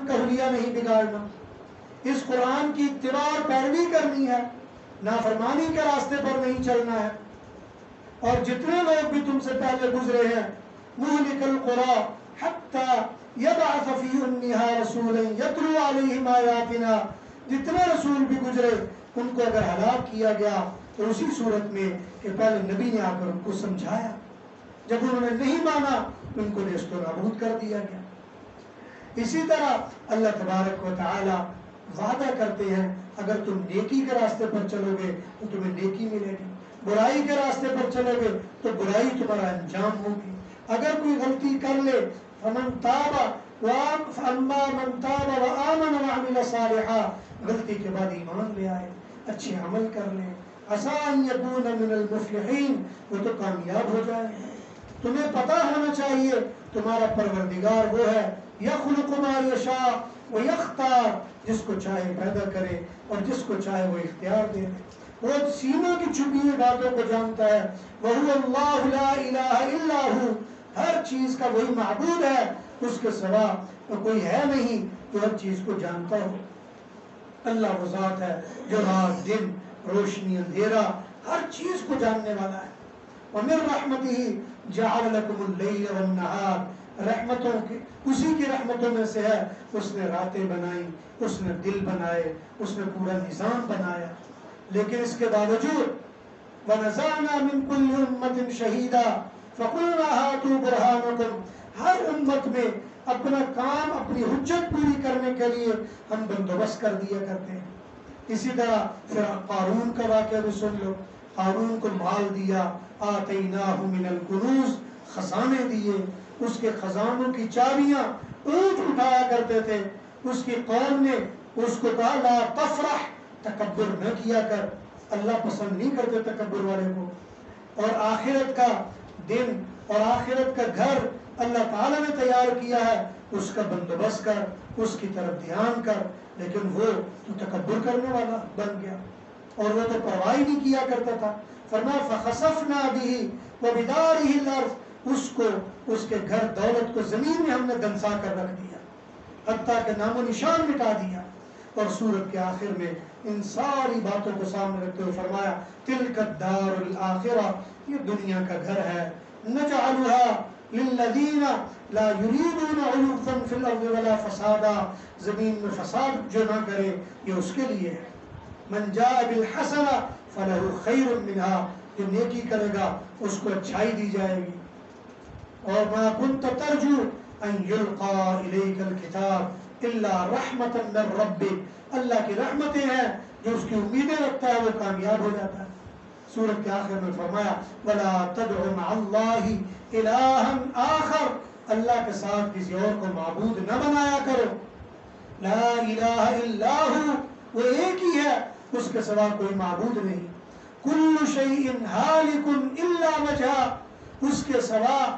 قرآن کا حلیہ نہیں بگاڑنا، اس قرآن کی اتباع اور پیروی کرنی ہے، نافرمانی کے راستے پر نہیں چلنا ہے۔ اور جتنے لوگ بھی تم سے پہلے گزرے ہیں، مہلک القریٰ حتی یبعث فی امہا رسولا یتلو علیہم آیاتنا، جتنے رسول بھی گزرے ان کو اگر ہلاک کیا گیا تو اسی صورت میں کہ پہلے نبی نے آ کر ان کو سمجھایا، جب انہوں نے نہیں مانا تو ان کو نیست و نابود کر دیا گیا۔ اسی طرح اللہ تبارک و تعالی وعدہ کرتے ہیں اگر تم نیکی کے راستے پر چلو گے تو تمہیں نیکی ملے گی، برائی کے راستے پر چلو گے تو برائی تمہارا انجام ہوگی۔ اگر کوئی غلطی کر لے فمن تاب فاما من تاب وآمن وعمل صالحا، غلطی کے بعد ایمان لے آئے، اچھے عمل کر لیں، عسى ان يكون من المفلحین، وہ تو کامیاب ہو جائیں۔ تمہیں پتہ ہونا چاہیے تمہارا پروردگار وہ ہے یخلق ما یشاء ویختار، جس کو چاہے پیدا کرے اور جس کو چاہے وہ اختیار دے دے، وہ سینوں کی چھپی ہوئی باتوں کو جانتا ہے۔ وَهُوَ اللَّهُ لَا إِلَٰهَ إِلَّا هُوَ، ہر چیز کا وہی معبود ہے، اس کے سوا تو کوئی ہے نہیں جو ہر چیز کو جانتا ہو۔ اللہ وہ ذات ہے جو رات دن، روشنی اندھیرا، ہر چیز کو جاننے والا ہے۔ وَمِن رَحْمَتِهِ جَعَلَ لَكُمُ اللَّيْلَ وَالنَّهَارَ، رحمتوں کی اسی کی رحمتوں میں سے ہے اس نے راتیں بنائی، اس نے دل بنائے، اس نے پورا نظام بنایا۔ لیکن اس کے باوجود وَنَزَعْنَا مِن كُلِّ أُمَّةٍ شَهِيدًا فَقُلْنَا هَاتُوا بُرْهَانَكُمْ، ہر امت میں اپنا کام، اپنی حجت پوری کرنے کے لیے ہم بندوبست کر دیا کرتے ہیں۔ اسی طرح پھر قارون کا واقعہ بھی سن لو، قارون کو مال دیا، آتیناہ من الکنوز، خزانے دیے، اس کے خزانوں کی چابیاں اونٹ اٹھایا کرتے تھے۔ اس کی قوم نے اس کو کہا لا تفرح، تکبر نہ کیا کر، اللہ پسند نہیں کرتے تکبر والے کو۔ اور آخرت کا دن اور آخرت کا گھر اللہ تعالیٰ نے تیار کیا ہے، اس کا بندوبست کر، اس کی طرف دھیان کر، لیکن وہ تو تکبر کرنے والا بن گیا اور وہ تو پرواہ نہیں کیا کرتا تھا۔ فرمایا فخسفنا به وبداره الارض، اس کو، اس کے گھر دولت کو زمین میں ہم نے دنسا کر رکھ دیا، حتیٰ کہ نام و نشان مٹا دیا۔ اور سورت کے آخر میں ان ساری باتوں کو سامنے رکھتے ہوئے فرمایا تلک الدار الآخرہ، یہ دنیا کا گھر ہے، نجعلها للذین لا یریدون علوا فی الارض ولا فسادا، زمین میں فساد جو نہ کرے یہ اس کے لیے ہے۔ من جاء بالحسنہ فلہ خیر منها، جو نیکی کرے گا اس کو اچھائی دی جائے گی۔ اور ما كنت ترجو ان یلقى الیک الکتاب الا رحمتا من ربک، اللہ کی رحمتیں ہیں، جو اس کی امیدیں رکھتا ہے وہ کامیاب ہو جاتا ہے۔ سورت کے آخر میں فرمایا ولا تدع مع اللہ الہا آخر، اللہ کے ساتھ کسی اور کو معبود نہ بنایا کرو۔ لا الہ الا ہو، وہ ایک ہی ہے، اس کے سوا کوئی معبود نہیں۔ کل شیء ہالک الا وجہہ، اس کے سوا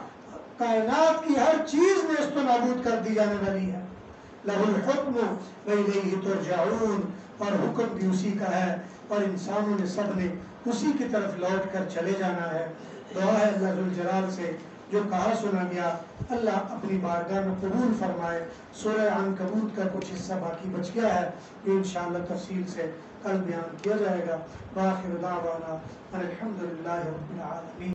کائنات کی ہر چیز نیست و نابود کر دی جانے والی ہے۔ لہ الحکم والیہ ترجعون، اور حکم بھی اسی کا ہے اور انسانوں نے سب نے اسی کی طرف لوٹ کر چلے جانا ہے۔ دعا ہے اللہ ذوالجلال سے جو کہا سنا گیا اللہ اپنی بارگاہ میں قبول فرمائے۔ سورہ عنکبوت کا کچھ حصہ باقی بچ گیا ہے، یہ انشاءاللہ تفصیل سے کل بیان کیا جائے گا۔ وآخر دعوانا ان الحمد للہ رب العالمین۔